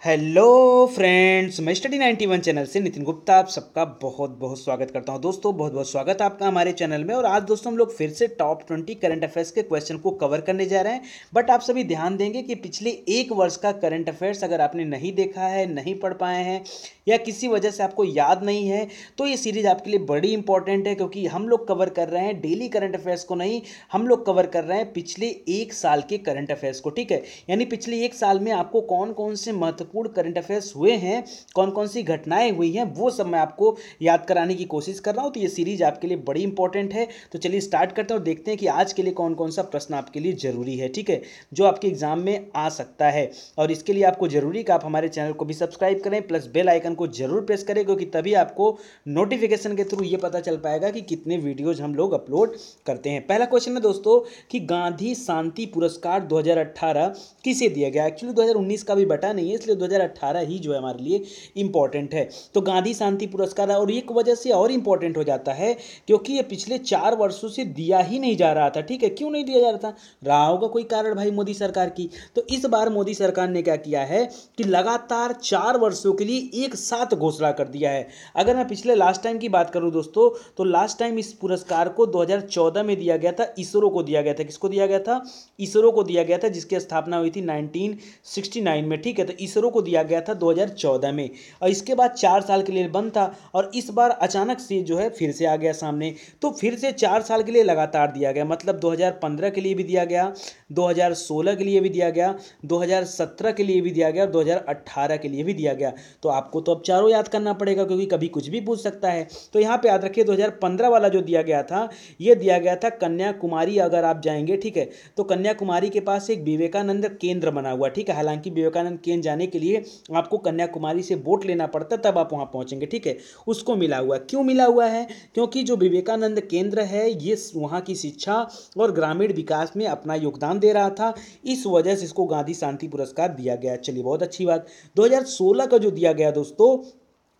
Hello friends, मैं study 91 channel से नितिन गुप्ता आप सबका बहुत बहुत स्वागत करता हूं। दोस्तों बहुत बहुत स्वागत है आपका हमारे चैनल में। और आज दोस्तों हम लोग फिर से टॉप 20 करंट अफेयर्स के क्वेश्चन को कवर करने जा रहे हैं। बट आप सभी ध्यान देंगे कि पिछले एक वर्ष का करंट अफेयर्स अगर आपने नहीं देखा है, नहीं पढ़ पाए हैं या किसी वजह से आपको याद नहीं है तो ये सीरीज आपके लिए बड़ी इंपॉर्टेंट है, क्योंकि हम लोग कवर कर रहे हैं डेली करंट अफेयर्स को नहीं, हम लोग कवर कर रहे हैं पिछले एक साल के करंट अफेयर्स को। ठीक है, यानी पिछले एक साल में आपको कौन कौन से महत्वपूर्ण करंट अफेयर्स हुए हैं, कौन कौन सी घटनाएं हुई हैं, वो सब मैं आपको याद कराने की कोशिश कर रहा हूं। तो ये सीरीज आपके लिए बड़ी इंपॉर्टेंट है। तो चलिए स्टार्ट करते हैं और देखते हैं कि आज के लिए कौन कौन सा प्रश्न आपके लिए जरूरी है, ठीक है, जो आपके एग्जाम में आ सकता है। और इसके लिए आपको जरूरी कि आप हमारे चैनल को भी सब्सक्राइब करें, प्लस बेल आइकन को जरूर प्रेस करें, क्योंकि तभी आपको नोटिफिकेशन के थ्रू ये पता चल पाएगा कि कितने वीडियोज हम लोग अपलोड करते हैं। पहला क्वेश्चन है दोस्तों कि गांधी शांति पुरस्कार 2018 किसे दिया गया। एक्चुअली 2019 का भी बटा नहीं है, इसलिए 2018 ही जो है हमारे लिए इंपॉर्टेंट है। तो गांधी शांति पुरस्कार, और एक वजह से और इंपॉर्टेंट हो जाता है क्योंकि ये पिछले 4 वर्षों से दिया ही नहीं जा रहा था। ठीक है, क्यों नहीं दिया जा रहा था, रहा होगा कोई कारण भाई मोदी सरकार की। तो इस बार मोदी सरकार ने क्या किया है कि लगातार 4 वर्षों के लिए एक साथ घोषणा कर दिया है। अगर मैं पिछले लास्ट टाइम की बात करूं दोस्तों, तो लास्ट टाइम इस पुरस्कार को 2014 में दिया गया था, इसरो को दिया गया था। किसको दिया गया था? इसरो को दिया गया था, जिसकी स्थापना हुई थी 1969 में। ठीक है, तो इसरो को दिया गया था 2014 में, और इसके बाद 4 साल के लिए बंद था, और इस बार अचानक से जो है फिर से आ गया सामने। तो फिर से 4 साल के लिए लगातार दिया गया, मतलब 2015 के लिए भी दिया गया, 2016 के लिए भी दिया गया, 2017 के लिए भी दिया गया और 2018 के लिए भी दिया गया। तो आपको तो अब चारों याद करना पड़ेगा, क्योंकि कभी कुछ भी पूछ सकता है। तो यहाँ पे याद रखिए 2015 वाला जो दिया गया था, ये दिया गया था कन्याकुमारी। अगर आप जाएंगे, ठीक है, तो कन्याकुमारी के पास एक विवेकानंद केंद्र बना हुआ। ठीक है, हालांकि विवेकानंद केंद्र जाने के लिए आपको कन्याकुमारी से बोट लेना पड़ता, तब आप वहां पहुंचेंगे। ठीक है, उसको मिला हुआ। क्यों मिला हुआ है? क्योंकि जो विवेकानंद केंद्र है ये वहां की शिक्षा और ग्रामीण विकास में अपना योगदान दे रहा था, इस वजह से इसको गांधी शांति पुरस्कार दिया गया। चलिए, बहुत अच्छी बात। 2016 का जो दिया गया दोस्तों,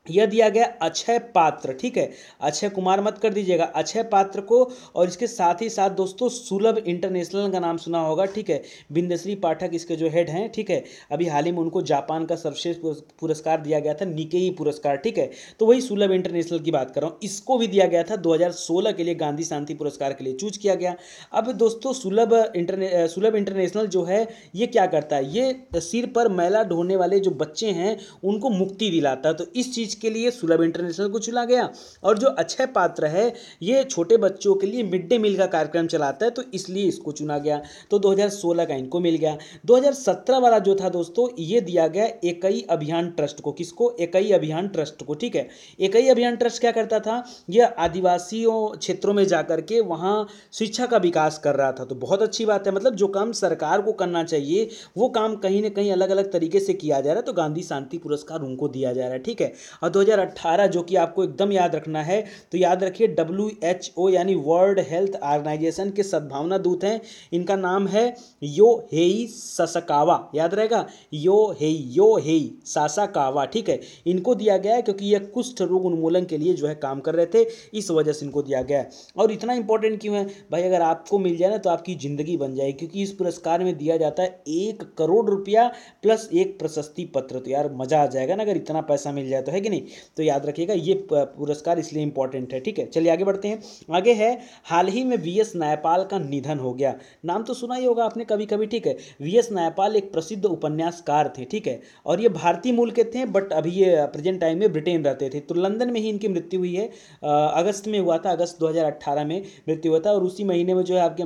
यह दिया गया अक्षय पात्र। ठीक है, अक्षय कुमार मत कर दीजिएगा, अक्षय पात्र को। और इसके साथ ही साथ दोस्तों सुलभ इंटरनेशनल का नाम सुना होगा। ठीक है, बिंदश्री पाठक इसके जो हेड हैं। ठीक है, अभी हाल ही में उनको जापान का सर्वश्रेष्ठ पुरस्कार दिया गया था, निकेई पुरस्कार। ठीक है, तो वही सुलभ इंटरनेशनल की बात कर रहा हूँ, इसको भी दिया गया था 2016 के लिए, गांधी शांति पुरस्कार के लिए चूज किया गया। अब दोस्तों सुलभ इंटरनेशनल जो है ये क्या करता है, ये सिर पर मैला ढोने वाले जो बच्चे हैं उनको मुक्ति दिलाता है। तो इस चीज के लिए सुलभ इंटरनेशनल को चुना गया। और जो अक्षय पात्र है ये छोटे बच्चों के लिए मिड डे मील का कार्यक्रम चलाता है, तो इसलिए इसको चुना गया। तो 2016 का इनको मिल गया। 2017 वाला जो था दोस्तों, ये दिया गया एकई अभियान ट्रस्ट को। किसको? एकई अभियान ट्रस्ट को। ठीक है, एकई अभियान ट्रस्ट क्या करता था, यह आदिवासियों क्षेत्रों में जाकर के वहां शिक्षा का विकास कर रहा था। तो बहुत अच्छी बात है, मतलब जो काम सरकार को करना चाहिए वो काम कहीं ना कहीं अलग अलग तरीके से किया जा रहा है, तो गांधी शांति पुरस्कार उनको दिया जा रहा है। ठीक है, और 2018 जो कि आपको एकदम याद रखना है, तो याद रखिए WHO यानी वर्ल्ड हेल्थ ऑर्गेनाइजेशन के सद्भावना दूत हैं। इनका नाम है योहेई ससाकावा, याद रहेगा, योहेई सासाकावा। ठीक है, इनको दिया गया है क्योंकि यह कुष्ठ रोग उन्मूलन के लिए जो है काम कर रहे थे, इस वजह से इनको दिया गया है। और इतना इंपॉर्टेंट क्यों है भाई, अगर आपको मिल जाए ना तो आपकी जिंदगी बन जाए, क्योंकि इस पुरस्कार में दिया जाता है 1 करोड़ रुपया प्लस एक प्रशस्ति पत्र। तो यार मजा आ जाएगा ना अगर इतना पैसा मिल जाए, तो है कि नहीं। तो याद रखिएगा ये पुरस्कार इसलिए इंपॉर्टेंट है। ठीक है, चलिए आगे बढ़ते हैं। आगे है, हाल ही में VS न्यायपाल का निधन हो गया। नाम तो सुना ही होगा आपने कभी कभी। ठीक है, VS न्यायपाल एक प्रसिद्ध उपन्यासकार थे। ठीक है, और ये भारतीय मूल के थे, बट अभी ये प्रेजेंट टाइम में ब्रिटेन रहते थे। तो लंदन में ही इनकी मृत्यु हुई है, अगस्त में हुआ था, अगस्त 2018 में मृत्यु हुआ था। और उसी महीने में जो है आपके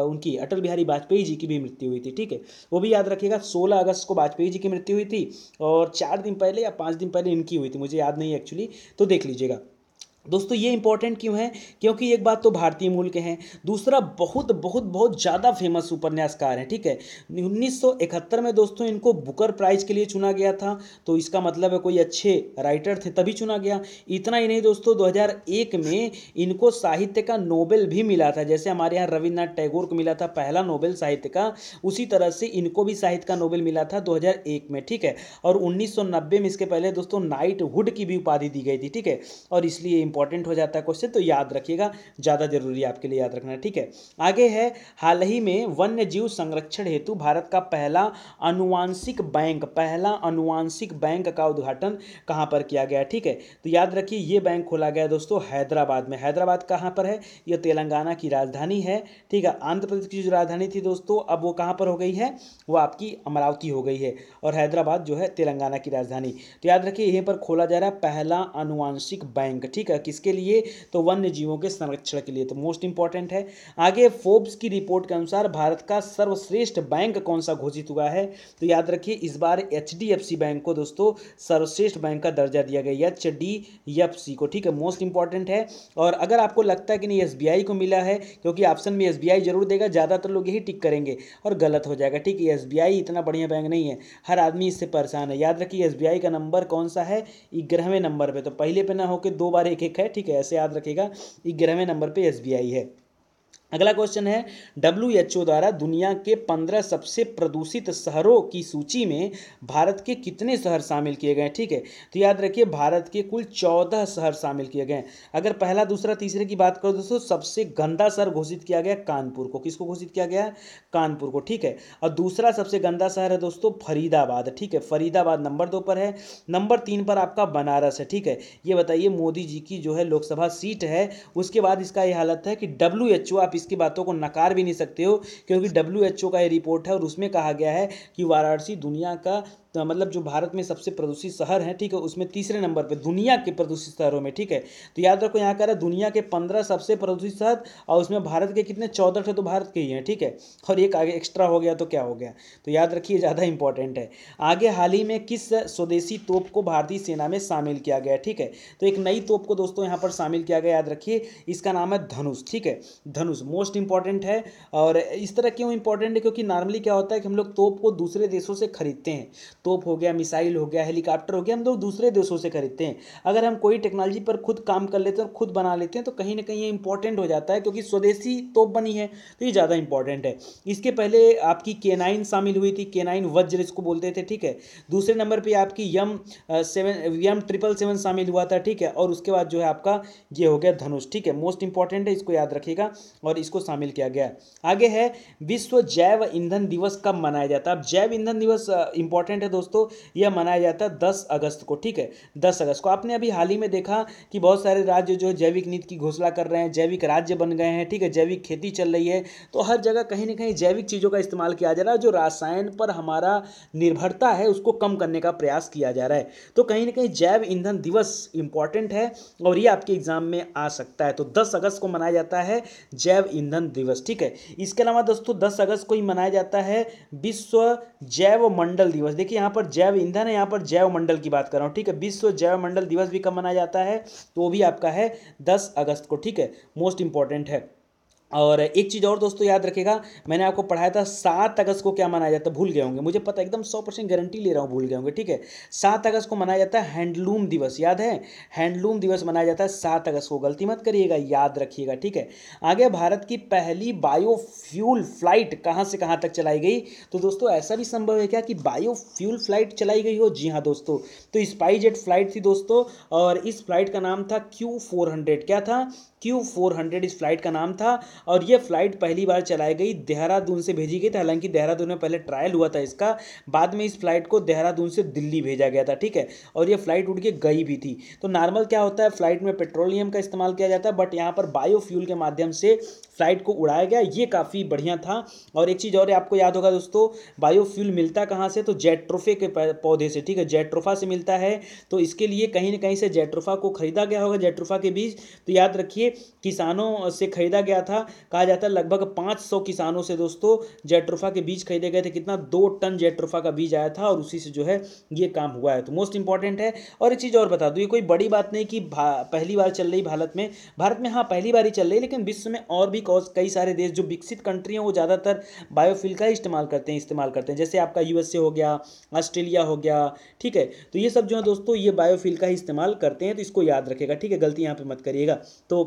उनकी अटल बिहारी वाजपेयी जी की भी मृत्यु हुई थी। ठीक है, वो भी याद रखिएगा, 16 अगस्त को वाजपेयी जी की मृत्यु हुई थी, और 4 दिन पहले या 5 दिन पहले इनकी हुई थी, मुझे याद नहीं एक्चुअली, तो देख लीजिएगा। दोस्तों ये इंपॉर्टेंट क्यों है, क्योंकि एक बात तो भारतीय मूल के हैं, दूसरा बहुत बहुत बहुत ज़्यादा फेमस उपन्यासकार हैं। ठीक है, 1971 में दोस्तों इनको बुकर प्राइज के लिए चुना गया था, तो इसका मतलब है कोई अच्छे राइटर थे तभी चुना गया। इतना ही नहीं दोस्तों, 2001 में इनको साहित्य का नोबेल भी मिला था। जैसे हमारे यहाँ रविन्द्रनाथ टैगोर को मिला था पहला नोबेल साहित्य का, उसी तरह से इनको भी साहित्य का नोबेल मिला था 2001 में। ठीक है, और 1990 में इसके पहले दोस्तों नाइटहुड की भी उपाधि दी गई थी। ठीक है, और इसलिए इंपॉर्टेंट हो जाता है क्वेश्चन, तो याद रखिएगा, ज़्यादा जरूरी है आपके लिए याद रखना, ठीक है। आगे है, हाल ही में वन्य जीव संरक्षण हेतु भारत का पहला अनुवांशिक बैंक का उद्घाटन कहाँ पर किया गया, ठीक है। तो याद रखिए ये बैंक खोला गया दोस्तों हैदराबाद में। हैदराबाद कहाँ पर है, यह तेलंगाना की राजधानी है, ठीक है। आंध्र प्रदेश की जो राजधानी थी दोस्तों, अब वो कहाँ पर हो गई है, वो आपकी अमरावती हो गई है, और हैदराबाद जो है तेलंगाना की राजधानी। तो याद रखिए यहीं पर खोला जा रहा है पहला अनुवांशिक बैंक, ठीक है। किसके लिए, तो वन्य जीवों के संरक्षण के लिए, तो मोस्ट इंपॉर्टेंट है। आगे फोर्ब्स की रिपोर्ट के अनुसार भारत का सर्वश्रेष्ठ बैंक कौन सा घोषित हुआ है, तो याद रखिए इस बार HDFC बैंक को दोस्तों सर्वश्रेष्ठ बैंक का दर्जा दिया गया, HDFC को, ठीक है, मोस्ट इंपॉर्टेंट है। और अगर आपको लगता है कि नहीं SBI को मिला है, क्योंकि ऑप्शन में SBI जरूर देगा, ज़्यादातर लोग यही टिक करेंगे और गलत हो जाएगा, ठीक है। SBI इतना बढ़िया बैंक नहीं है, हर आदमी इससे परेशान है। याद रखिए SBI का नंबर कौन सा है, 11वें नंबर पे, तो पहले पे ना होकर 2 बार 1-1 है, ठीक है, ऐसे याद रखिएगा, 11वें नंबर पे SBI है। अगला क्वेश्चन है, WHO द्वारा दुनिया के 15 सबसे प्रदूषित शहरों की सूची में भारत के कितने शहर शामिल किए गए, ठीक है। तो याद रखिए भारत के कुल 14 शहर शामिल किए गए। अगर पहला दूसरा तीसरे की बात करो दोस्तों, सबसे गंदा शहर घोषित किया गया कानपुर को। किसको घोषित किया गया, कानपुर को, ठीक है। और दूसरा सबसे गंदा शहर है दोस्तों फरीदाबाद, ठीक है, फरीदाबाद नंबर 2 पर है। नंबर 3 पर आपका बनारस है, ठीक है। ये बताइए मोदी जी की जो है लोकसभा सीट है, उसके बाद इसका ये हालत है कि WHO, आप इसकी बातों को नकार भी नहीं सकते हो, क्योंकि WHO का ये रिपोर्ट है और उसमें कहा गया है कि वाराणसी दुनिया का, तो मतलब जो भारत में सबसे प्रदूषित शहर है, ठीक है, उसमें तीसरे नंबर पे दुनिया के प्रदूषित शहरों में, ठीक है। तो याद रखो यहाँ कह रहा है दुनिया के 15 सबसे प्रदूषित शहर, और उसमें भारत के कितने, 14 थे, तो भारत के ही हैं, ठीक है। और एक आगे एक्स्ट्रा हो गया तो क्या हो गया, तो याद रखिए ज़्यादा इंपॉर्टेंट है। आगे, हाल ही में किस स्वदेशी तोप को भारतीय सेना में शामिल किया गया, ठीक है। तो एक नई तोप को दोस्तों यहाँ पर शामिल किया गया, याद रखिए इसका नाम है धनुष, ठीक है, धनुष मोस्ट इंपॉर्टेंट है। और इस तरह क्यों इंपॉर्टेंट है, क्योंकि नॉर्मली क्या होता है कि हम लोग तोप को दूसरे देशों से खरीदते हैं, तोप हो गया, मिसाइल हो गया, हेलीकॉप्टर हो गया, हम लोग दूसरे देशों से खरीदते हैं। अगर हम कोई टेक्नोलॉजी पर खुद काम कर लेते हैं और खुद बना लेते हैं, तो कहीं ना कहीं ये इंपॉर्टेंट हो जाता है, क्योंकि स्वदेशी तोप बनी है, तो ये ज़्यादा इंपॉर्टेंट है। इसके पहले आपकी K9 शामिल हुई थी, K9 वज्र इसको बोलते थे, ठीक है। दूसरे नंबर पर आपकी M777 शामिल हुआ था, ठीक है। और उसके बाद जो है आपका ये हो गया धनुष, ठीक है, मोस्ट इंपॉर्टेंट है, इसको याद रखिएगा, और इसको शामिल किया गया। आगे है, विश्व जैव ईंधन दिवस कब मनाया जाता है। अब जैव ईंधन दिवस इंपॉर्टेंट है दोस्तों, यह मनाया जाता है 10 अगस्त को, ठीक है, 10 अगस्त को। आपने अभी हाल ही में देखा कि बहुत सारे राज्य जो जैविक नीति की घोषणा कर रहे हैं, जैविक राज्य बन गए हैं, ठीक है, जैविक खेती चल रही है, तो हर जगह कहीं ना कहीं जैविक चीज़ों का इस्तेमाल किया जा रहा है। जो रसायन पर हमारा निर्भरता है उसको कम करने का प्रयास किया जा रहा है, तो कहीं ना कहीं जैव ईंधन दिवस इंपॉर्टेंट है और ये आपके एग्जाम में आ सकता है। तो 10 अगस्त को मनाया जाता है जैव ईंधन दिवस, ठीक है। इसके अलावा दोस्तों 10 अगस्त को ही मनाया जाता है विश्व जैव मंडल दिवस। देखिए यहाँ पर जैव ईंधन है, यहाँ पर जैव मंडल की बात कर रहा हूँ, ठीक है। विश्व जैव मंडल दिवस भी कब मनाया जाता है, तो वो भी आपका है 10 अगस्त को, ठीक है, मोस्ट इंपॉर्टेंट है। और एक चीज़ और दोस्तों याद रखिएगा, मैंने आपको पढ़ाया था 7 अगस्त को क्या मनाया जाता है, भूल गए होंगे, मुझे पता एकदम 100% गारंटी ले रहा हूँ, भूल गए होंगे, ठीक है। 7 अगस्त को मनाया जाता है हैंडलूम दिवस, याद है, हैंडलूम दिवस मनाया जाता है 7 अगस्त को, गलती मत करिएगा, याद रखिएगा, ठीक है। आगे, भारत की पहली बायोफ्यूल फ्लाइट कहाँ से कहाँ तक चलाई गई, तो दोस्तों ऐसा भी संभव है क्या कि बायोफ्यूल फ्लाइट चलाई गई हो, जी हाँ दोस्तों, तो स्पाइसजेट फ्लाइट थी दोस्तों, और इस फ्लाइट का नाम था Q400, क्या था, Q400 इस फ्लाइट का नाम था। और ये फ्लाइट पहली बार चलाई गई देहरादून से भेजी गई थी, हालांकि देहरादून में पहले ट्रायल हुआ था इसका, बाद में इस फ्लाइट को देहरादून से दिल्ली भेजा गया था, ठीक है। और ये फ्लाइट उड़ के गई भी थी। तो नॉर्मल क्या होता है, फ्लाइट में पेट्रोलियम का इस्तेमाल किया जाता है, बट यहाँ पर बायोफ्यूल के माध्यम से फ्लाइट को उड़ाया गया, ये काफ़ी बढ़िया था। और एक चीज़ और आपको याद होगा दोस्तों, बायोफ्यूल मिलता कहाँ से, तो जेट्रोफे के पौधे से, ठीक है, जेट्रोफा से मिलता है। तो इसके लिए कहीं ना कहीं से जेट्रोफा को खरीदा गया होगा, जेट्रोफा के बीज, तो याद रखिए किसानों से खरीदा गया था, कहा जाता है लगभग 500 किसानों से दोस्तों जेट्रोफा के बीज खरीदे गए थे। कितना, 2 टन जेट्रोफा का बीज आया था, और उसी से जो है ये काम हुआ है, तो मोस्ट इंपॉर्टेंट है। और एक चीज़ और बता दूं, ये कोई बड़ी बात नहीं कि पहली बार चल रही भारत में हाँ पहली बार ही चल रही है, लेकिन विश्व में और भी कई सारे देश जो विकसित कंट्री हैं वो ज़्यादातर बायोफ्यूल का ही इस्तेमाल करते हैं, जैसे आपका USA हो गया, ऑस्ट्रेलिया हो गया, ठीक है। तो ये सब जो है दोस्तों ये बायोफ्यूल का ही इस्तेमाल करते हैं, तो इसको याद रखेगा, ठीक है, गलती यहाँ पे मत करिएगा। तो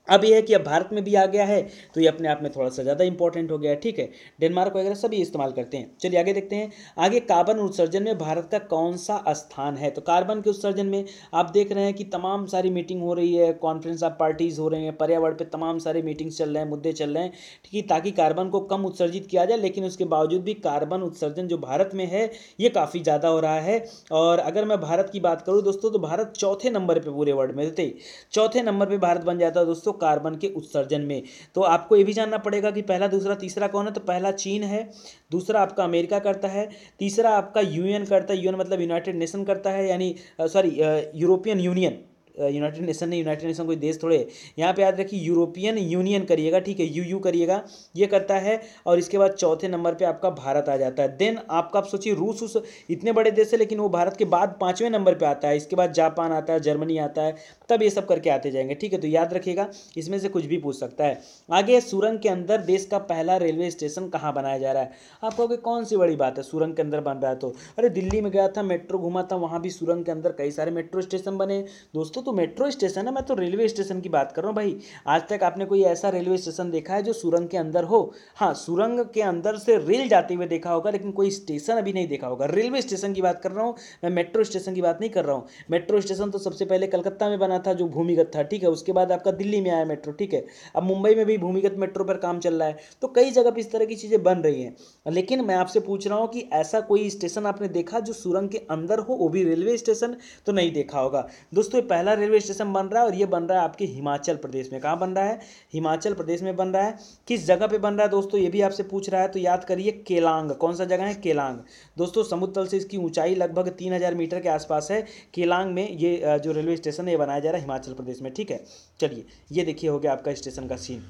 अब यह है कि अब भारत में भी आ गया है तो ये अपने आप में थोड़ा सा ज़्यादा इंपॉर्टेंट हो गया है, ठीक है। डेनमार्क वगैरह सभी इस्तेमाल करते हैं। चलिए आगे देखते हैं। आगे कार्बन उत्सर्जन में भारत का कौन सा स्थान है? तो कार्बन के उत्सर्जन में आप देख रहे हैं कि तमाम सारी मीटिंग हो रही है, कॉन्फ्रेंस ऑफ पार्टीज हो रहे हैं, पर्यावरण पे तमाम सारे मीटिंग्स चल रहे हैं, मुद्दे चल रहे हैं, ठीक है, ताकि कार्बन को कम उत्सर्जित किया जाए। लेकिन उसके बावजूद भी कार्बन उत्सर्जन जो भारत में है ये काफ़ी ज़्यादा हो रहा है। और अगर मैं भारत की बात करूँ दोस्तों तो भारत चौथे नंबर पर पूरे वर्ल्ड में थे, चौथे नंबर पर भारत बन जाता है दोस्तों कार्बन के उत्सर्जन में। तो आपको ये भी जानना पड़ेगा कि पहला दूसरा तीसरा कौन है। तो पहला चीन है, दूसरा आपका अमेरिका करता है, तीसरा आपका यूएन करता है, यूएन मतलब यूनाइटेड नेशन करता है, यानी sorry European union, United nation नहीं, यूनाइटेड नेशन कोई देश थोड़े, यहाँ पे याद रखिए यूरोपियन यूनियन करिएगा, ठीक है, यूयू करिएगा, ये करता है। और इसके बाद चौथे नंबर पे आपका भारत आ जाता है। देन आपका आप सोचिए रूस उस इतने बड़े देश है लेकिन वो भारत के बाद पाँचवें नंबर पे आता है। इसके बाद जापान आता है, जर्मनी आता है, तब ये सब करके आते जाएंगे, ठीक है। तो याद रखिएगा, इसमें से कुछ भी पूछ सकता है। आगे सुरंग के अंदर देश का पहला रेलवे स्टेशन कहाँ बनाया जा रहा है? आप कहोगे कौन सी बड़ी बात है, सुरंग के अंदर बन रहा है तो? अरे दिल्ली में गया था, मेट्रो घूमा था, वहाँ भी सुरंग के अंदर कई सारे मेट्रो स्टेशन बने दोस्तों। तो मेट्रो स्टेशन है, मैं तो रेलवे स्टेशन की बात कर रहा हूँ भाई। आज तक आपने कोई ऐसा रेलवे स्टेशन देखा है जो सुरंग के अंदर हो? हाँ, सुरंग के अंदर से रेल जाते हुए देखा होगा, लेकिन कोई स्टेशन अभी नहीं देखा होगा। रेलवे स्टेशन की बात कर रहा हूँ मैं, मेट्रो स्टेशन की बात नहीं कर रहा हूँ। मेट्रो स्टेशन तो सबसे पहले कलकत्ता में बना था जो भूमिगत था, ठीक है, उसके बाद आपका दिल्ली में आया मेट्रो, ठीक है। अब मुंबई में भी भूमिगत मेट्रो पर काम चल रहा है। तो कई जगह पर इस तरह की चीज़ें बन रही हैं। लेकिन मैं आपसे पूछ रहा हूँ कि ऐसा कोई स्टेशन आपने देखा जो सुरंग के अंदर हो, वो भी रेलवे स्टेशन? तो नहीं देखा होगा दोस्तों। ये पहला रेलवे स्टेशन बन रहा है और ये बन रहा है आपके हिमाचल प्रदेश में। कहाँ बन रहा है? हिमाचल प्रदेश में बन रहा है। किस जगह पे बन रहा है दोस्तों, ये भी आपसे पूछ रहा है, तो याद करिए केलांग। कौन सा जगह है? केलांग। दोस्तों समुद्र तल से इसकी ऊंचाई लगभग 3000 मीटर के आसपास है। केलांग में ये जो रेलवे स्टेशन है ये बनाया जा रहा है हिमाचल प्रदेश में, ठीक है। चलिए ये देखिए हो गया आपका स्टेशन का सीन।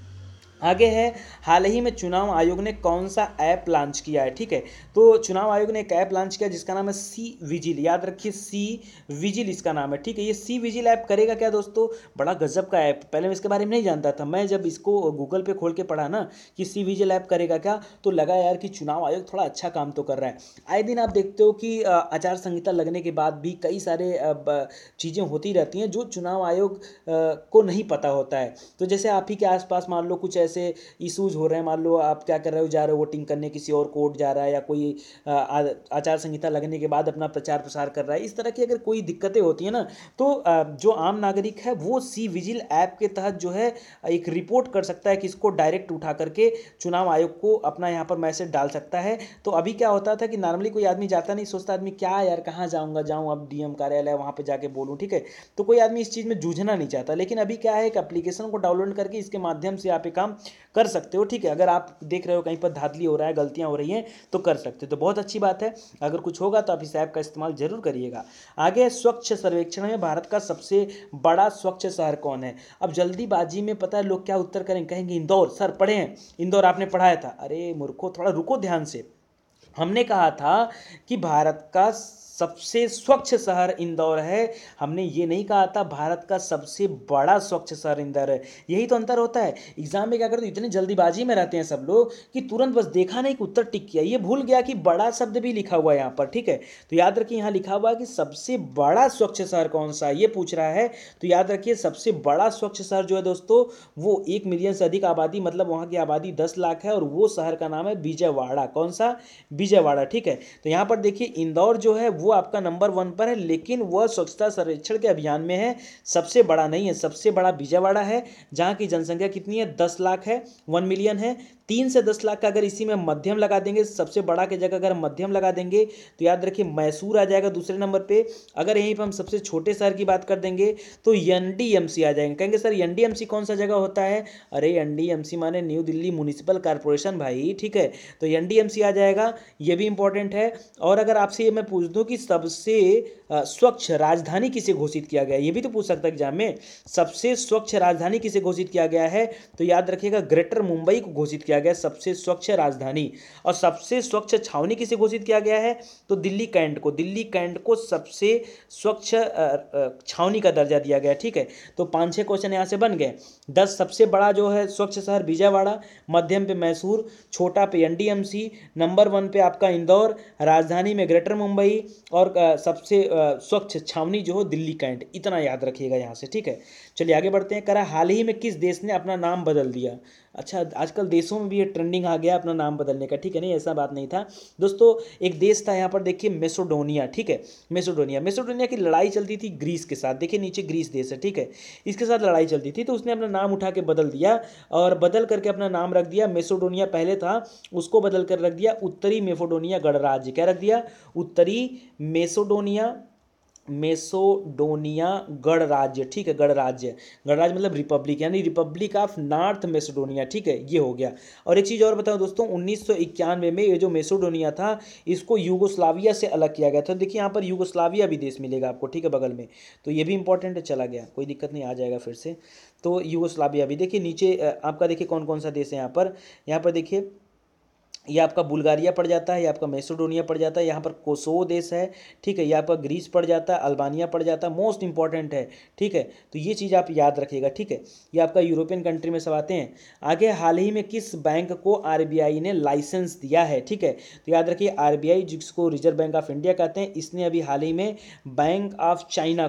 आगे है, हाल ही में चुनाव आयोग ने कौन सा ऐप लॉन्च किया है? ठीक है, तो चुनाव आयोग ने एक ऐप लॉन्च किया जिसका नाम है सी विजिल। याद रखिए, सी विजिल इसका नाम है, ठीक है। ये सी विजिल ऐप करेगा क्या दोस्तों? बड़ा गजब का ऐप, पहले मैं इसके बारे में नहीं जानता था। मैं जब इसको गूगल पे खोल के पढ़ा ना कि सी विजिल ऐप करेगा क्या, तो लगा यार कि चुनाव आयोग थोड़ा अच्छा काम तो कर रहा है। आए दिन आप देखते हो कि आचार संहिता लगने के बाद भी कई सारे चीज़ें होती रहती हैं जो चुनाव आयोग को नहीं पता होता है। तो जैसे आप ही के आसपास मान लो कुछ ऐसे इश्यूज हो रहे हैं, मान लो आप क्या कर रहे हो, जा रहे हो वोटिंग करने, किसी और कोर्ट जा रहा है, या कोई आचार संहिता लगने के बाद अपना प्रचार प्रसार कर रहा है, इस तरह की अगर कोई दिक्कतें होती हैं ना, तो जो आम नागरिक है वो सी विजिल ऐप के तहत जो है एक रिपोर्ट कर सकता है कि इसको डायरेक्ट उठा करके चुनाव आयोग को अपना यहाँ पर मैसेज डाल सकता है। तो अभी क्या होता था कि नॉर्मली कोई आदमी जाता नहीं, सोचता आदमी क्या यार कहाँ जाऊँगा, जाऊँ अब डीएम कार्यालय वहाँ पर जाके बोलूँ, ठीक है। तो कोई आदमी इस चीज़ में जूझना नहीं चाहता। लेकिन अभी क्या है, एक एप्लीकेशन को डाउनलोड करके इसके माध्यम से आप ये काम कर सकते हो, ठीक है। अगर आप देख रहे हो कहीं पर धांधली हो रहा है, गलतियां हो रही हैं, तो कर सकते हो, तो बहुत अच्छी बात है। अगर कुछ होगा तो आप इस ऐप का इस्तेमाल जरूर करिएगा। आगे, स्वच्छ सर्वेक्षण में भारत का सबसे बड़ा स्वच्छ शहर कौन है? अब जल्दीबाजी में पता है लोग क्या उत्तर करेंगे, कहेंगे इंदौर। सर पढ़े हैं, इंदौर आपने पढ़ाया था। अरे मूर्खों, थोड़ा रुको ध्यान से। हमने कहा था कि भारत का सबसे स्वच्छ शहर इंदौर है, हमने ये नहीं कहा था भारत का सबसे बड़ा स्वच्छ शहर इंदौर है। यही तो अंतर होता है। एग्जाम में क्या करते, इतनी जल्दीबाजी में रहते हैं सब लोग कि तुरंत बस देखा नहीं कि उत्तर टिक किया, ये भूल गया कि बड़ा शब्द भी लिखा हुआ है यहाँ पर, ठीक है। तो याद रखिए, यहाँ लिखा हुआ है कि सबसे बड़ा स्वच्छ शहर कौन सा है, ये पूछ रहा है। तो याद रखिए, सबसे बड़ा स्वच्छ शहर जो है दोस्तों, वो 1 मिलियन से अधिक आबादी, मतलब वहाँ की आबादी 10 लाख है, और वो शहर का नाम है विजयवाड़ा। कौन सा? विजयवाड़ा, ठीक है। तो यहाँ पर देखिए, इंदौर जो है वो आपका नंबर 1 पर है, लेकिन वह स्वच्छता सर्वेक्षण के अभियान में है, सबसे बड़ा नहीं है। सबसे बड़ा विजयवाड़ा है, जहाँ की जनसंख्या कितनी है? 10 लाख है, 1 मिलियन है। 3 से 10 लाख का अगर इसी में मध्यम लगा देंगे, सबसे बड़ा के जगह अगर मध्यम लगा देंगे, तो याद रखिए मैसूर आ जाएगा दूसरे नंबर पे। अगर यहीं पर हम सबसे छोटे शहर की बात कर देंगे तो एनडीएमसी आ जाएंगे। कहेंगे सर एनडीएमसी कौन सा जगह होता है? अरे एनडीएमसी माने न्यू दिल्ली म्युनिसिपल कॉर्पोरेशन भाई, ठीक है। तो एनडीएमसी आ जाएगा, ये भी इंपॉर्टेंट है। और अगर आपसे ये मैं पूछ दूं कि सबसे स्वच्छ राजधानी किसे घोषित किया गया है, ये भी तो पूछ सकता है एग्जाम में। सबसे स्वच्छ राजधानी किसे घोषित किया गया है? तो याद रखिएगा ग्रेटर मुंबई को घोषित किया किया गया सबसे स्वच्छ राजधानी, और सबसे स्वच्छ छावनी किसे घोषित किया गया है, तो दिल्ली कैंट को सबसे स्वच्छ छावनी का दर्जा दिया गया। ठीक है, तो 5-6 क्वेश्चन यहाँ से बन गए। 10 सबसे बड़ा जो है स्वच्छ शहर विजयवाड़ा, मध्यम पे मैसूर, छोटा पे एनडीएमसी, नंबर 1 पे आपका इंदौर, राजधानी में ग्रेटर मुंबई, और सबसे स्वच्छ छावनी जो हो दिल्ली कैंट। इतना याद रखिएगा यहाँ से। ठीक है, चलिए आगे बढ़ते हैं। करा हाल ही में किस देश ने अपना नाम बदल दिया। अच्छा, आजकल देशों में भी ये ट्रेंडिंग आ गया अपना नाम बदलने का। ठीक है, नहीं ऐसा बात नहीं था दोस्तों। एक देश था यहाँ पर देखिए मेसोडोनिया। ठीक है, मेसोडोनिया की लड़ाई चलती थी ग्रीस के साथ। देखिए नीचे ग्रीस देश है। ठीक है, इसके साथ लड़ाई चलती थी, तो उसने अपना नाम उठा के बदल दिया, और बदल करके अपना नाम रख दिया मेसोडोनिया पहले था, उसको बदल कर रख दिया उत्तरी मेसोडोनिया गणराज्य। क्या रख दिया, उत्तरी मेसोडोनिया गणराज्य। ठीक है, गणराज्य मतलब रिपब्लिक, यानी रिपब्लिक ऑफ नॉर्थ मेसोडोनिया। ठीक है, ये हो गया। और एक चीज़ और बताऊं दोस्तों, 1991 में ये जो मेसोडोनिया था इसको यूगोस्लाविया से अलग किया गया था। देखिए यहाँ पर यूगोस्लाविया भी देश मिलेगा आपको। ठीक है, बगल में, तो ये भी इंपॉर्टेंट है। चला गया, कोई दिक्कत नहीं, आ जाएगा फिर से। तो यूगोस्लाविया भी देखिए नीचे आपका देखिए कौन कौन सा देश है यहाँ पर देखिए, ये आपका बुल्गारिया पड़ जाता है, ये आपका मेसोडोनिया पड़ जाता है, यहाँ पर कोसोवो देश है। ठीक है, ये आपका ग्रीस पड़ जाता है, अल्बानिया पड़ जाता है, मोस्ट इंपॉर्टेंट है। ठीक है, तो ये चीज़ आप याद रखिएगा। ठीक है, ये आपका यूरोपियन कंट्री में सब आते हैं। आगे, हाल ही में किस बैंक को आरबीआई ने लाइसेंस दिया है। ठीक है, तो याद रखिए आरबीआई जिसको रिजर्व बैंक ऑफ इंडिया कहते हैं, इसने अभी हाल ही में बैंक ऑफ चाइना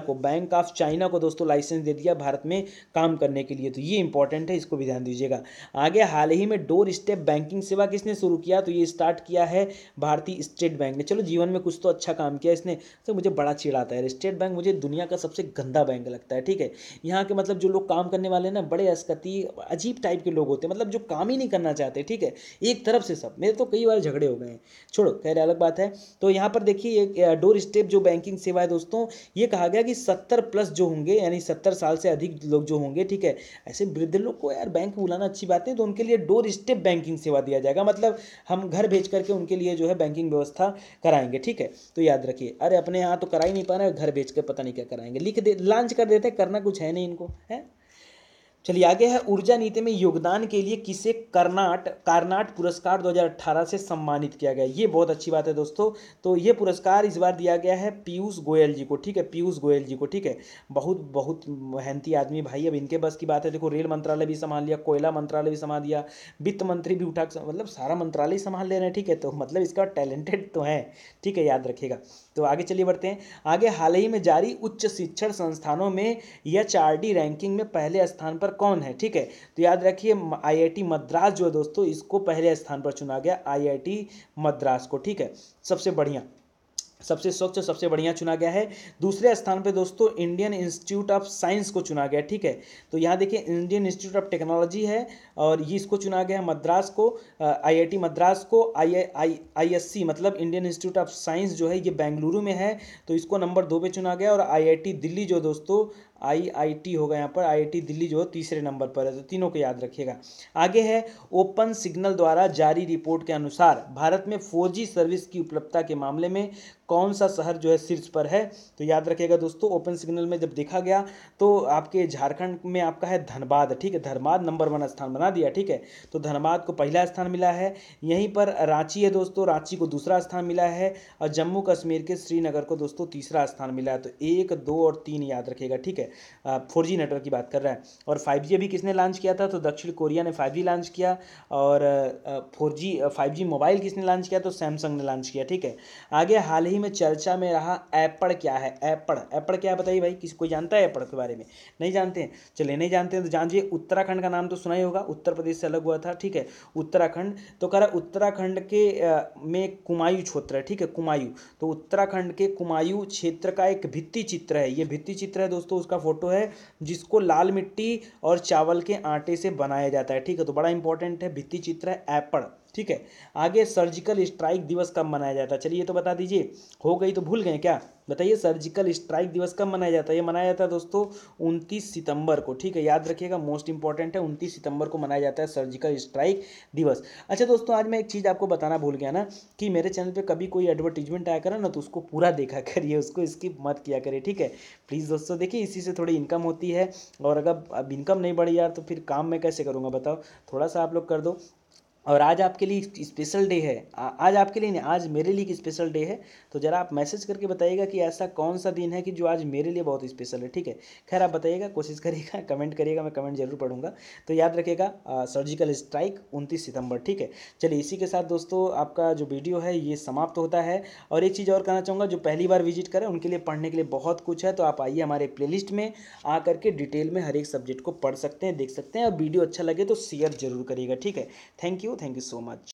को दोस्तों लाइसेंस दे दिया भारत में काम करने के लिए। तो ये इंपॉर्टेंट है, इसको भी ध्यान दीजिएगा। आगे, हाल ही में डोर स्टेप बैंकिंग सेवा किसने शुरू किया, तो ये स्टार्ट किया है भारतीय स्टेट बैंक ने। चलो जीवन में कुछ तो अच्छा काम किया इसने। तो मुझे बड़ा चिढ़ आता है, स्टेट बैंक मुझे दुनिया का सबसे गंदा बैंक लगता है। ठीक है, यहाँ के मतलब जो लोग काम करने वाले ना बड़े अस्कती अजीब टाइप के लोग होते हैं, मतलब जो काम ही नहीं करना चाहते। ठीक है, एक तरफ से सब, मेरे तो कई बार झगड़े हो गए हैं, छोड़ो खैर अलग बात है। तो यहाँ पर देखिए एक डोर स्टेप जो बैंकिंग सेवा है दोस्तों, ये कहा गया कि 70+ जो होंगे, यानी 70 साल से अधिक लोग जो होंगे, ठीक है, ऐसे वृद्ध लोग को यार बैंक बुलाना अच्छी बात है, तो उनके लिए डोर स्टेप बैंकिंग सेवा दिया जाएगा। मतलब हम घर भेज करके उनके लिए जो है बैंकिंग व्यवस्था कराएंगे। ठीक है, तो याद रखिए। अरे अपने यहाँ तो करा ही नहीं पा रहे, घर भेज कर पता नहीं क्या कराएंगे, लिख दे लॉन्च कर देते, करना कुछ है नहीं इनको, है। चलिए आगे है, ऊर्जा नीति में योगदान के लिए किसे कार्नाट पुरस्कार 2018 से सम्मानित किया गया। ये बहुत अच्छी बात है दोस्तों। तो ये पुरस्कार इस बार दिया गया है पीयूष गोयल जी को। ठीक है, पीयूष गोयल जी को। ठीक है, बहुत बहुत मेहनती आदमी भाई, अब इनके बस की बात है। देखो रेल मंत्रालय भी संभाल लिया, कोयला मंत्रालय भी संभाल लिया, वित्त मंत्री भी उठा, मतलब सारा मंत्रालय संभाल ले रहे हैं। ठीक है, तो मतलब इसका टैलेंटेड तो है। ठीक है, याद रखिएगा। तो आगे चलिए बढ़ते हैं। आगे, हाल ही में जारी उच्च शिक्षण संस्थानों में एचआरडी रैंकिंग में पहले स्थान पर कौन है। ठीक है, तो याद रखिए आईआईटी मद्रास जो है दोस्तों, इसको पहले स्थान पर चुना गया, आईआईटी मद्रास को। ठीक है, सबसे बढ़िया, सबसे स्वच्छ, सबसे बढ़िया चुना गया है। दूसरे स्थान पे दोस्तों इंडियन इंस्टीट्यूट ऑफ साइंस को चुना गया। ठीक है, तो यहाँ देखिए इंडियन इंस्टीट्यूट ऑफ टेक्नोलॉजी है, और ये इसको चुना गया है मद्रास को, आईआईटी मद्रास को। आईएससी मतलब इंडियन इंस्टीट्यूट ऑफ साइंस जो है ये बेंगलुरु में है, तो इसको नंबर 2 पे चुना गया। और आईआईटी दिल्ली जो दोस्तों, आईआईटी होगा यहाँ पर, आईआईटी दिल्ली जो है तीसरे नंबर पर है। तो तीनों को याद रखिएगा। आगे है, ओपन सिग्नल द्वारा जारी रिपोर्ट के अनुसार भारत में 4G सर्विस की उपलब्धता के मामले में कौन सा शहर जो है शीर्ष पर है। तो याद रखिएगा दोस्तों, ओपन सिग्नल में जब देखा गया तो आपके झारखंड में आपका है धनबाद। ठीक है, धनबाद नंबर 1 स्थान बना दिया। ठीक है, तो धनबाद को पहला स्थान मिला है। यहीं पर रांची है दोस्तों, रांची को दूसरा स्थान मिला है, और जम्मू कश्मीर के श्रीनगर को दोस्तों तीसरा स्थान मिला है। तो 1, 2 और 3 याद रखिएगा। ठीक है, 4G नेटवर्क की बात कर रहा है। और 5G अभी किसने लॉन्च किया था, तो दक्षिण कोरिया ने 5G लॉन्च किया। और 5G मोबाइल किसने लॉन्च किया, तो सैमसंग ने लॉन्च किया। ठीक है, आगे, हाल ही में चर्चा में रहा एप्पड़ क्या है। एप्पड़ क्या है बताइए भाई, किसी कोई जानता है एप्पड़ के बारे में, नहीं जानते हैं। चलिए नहीं जानते हैं तो जानिए, उत्तराखंड का नाम तो सुना ही होगा, उत्तर प्रदेश से अलग हुआ था। ठीक है, उत्तराखंड, तो कह रहा उत्तराखंड के में कुमायूं क्षेत्र है। ठीक है, कुमायूं, तो उत्तराखंड के कुमायूं क्षेत्र का एक भित्ति चित्र है। ये भित्ति चित्र है दोस्तों, उसका फोटो है, जिसको लाल मिट्टी और चावल के आटे से बनाया जाता है। ठीक है, तो बड़ा इंपॉर्टेंट है, भित्ति चित्र है एप्पड़। ठीक है, आगे, सर्जिकल स्ट्राइक दिवस कब मनाया जाता है। चलिए ये तो बता दीजिए, हो गई तो भूल गए क्या, बताइए सर्जिकल स्ट्राइक दिवस कब मनाया जाता है। ये मनाया जाता है दोस्तों 29 सितंबर को। ठीक है, याद रखिएगा, मोस्ट इंपॉर्टेंट है, 29 सितंबर को मनाया जाता है सर्जिकल स्ट्राइक दिवस। अच्छा दोस्तों, आज मैं एक चीज़ आपको बताना भूल गया ना, कि मेरे चैनल पे कभी कोई एडवर्टीजमेंट आया करे ना, तो उसको पूरा देखा करिए, उसको स्किप मत किया करिए। ठीक है, प्लीज़ दोस्तों, देखिए इसी से थोड़ी इनकम होती है, और अगर अब इनकम नहीं बढ़ी यार तो फिर काम मैं कैसे करूँगा बताओ, थोड़ा सा आप लोग कर दो। और आज आपके लिए स्पेशल डे है। आज आपके लिए नहीं, आज मेरे लिए एक स्पेशल डे है। तो ज़रा आप मैसेज करके बताइएगा कि ऐसा कौन सा दिन है कि जो आज मेरे लिए बहुत स्पेशल है, ठीक है। खैर आप बताइएगा, कोशिश करिएगा, कमेंट करिएगा, मैं कमेंट जरूर पढ़ूंगा। तो याद रखिएगा, सर्जिकल स्ट्राइक 29 सितंबर, ठीक है। चलिए इसी के साथ दोस्तों आपका जो वीडियो है ये समाप्त होता है। और एक चीज़ और कहना चाहूँगा, जो पहली बार विजिट करें उनके लिए पढ़ने के लिए बहुत कुछ है। तो आप आइए हमारे प्लेलिस्ट में आ करके डिटेल में हर एक सब्जेक्ट को पढ़ सकते हैं, देख सकते हैं। और वीडियो अच्छा लगे तो शेयर जरूर करिएगा, ठीक है। Thank you so much.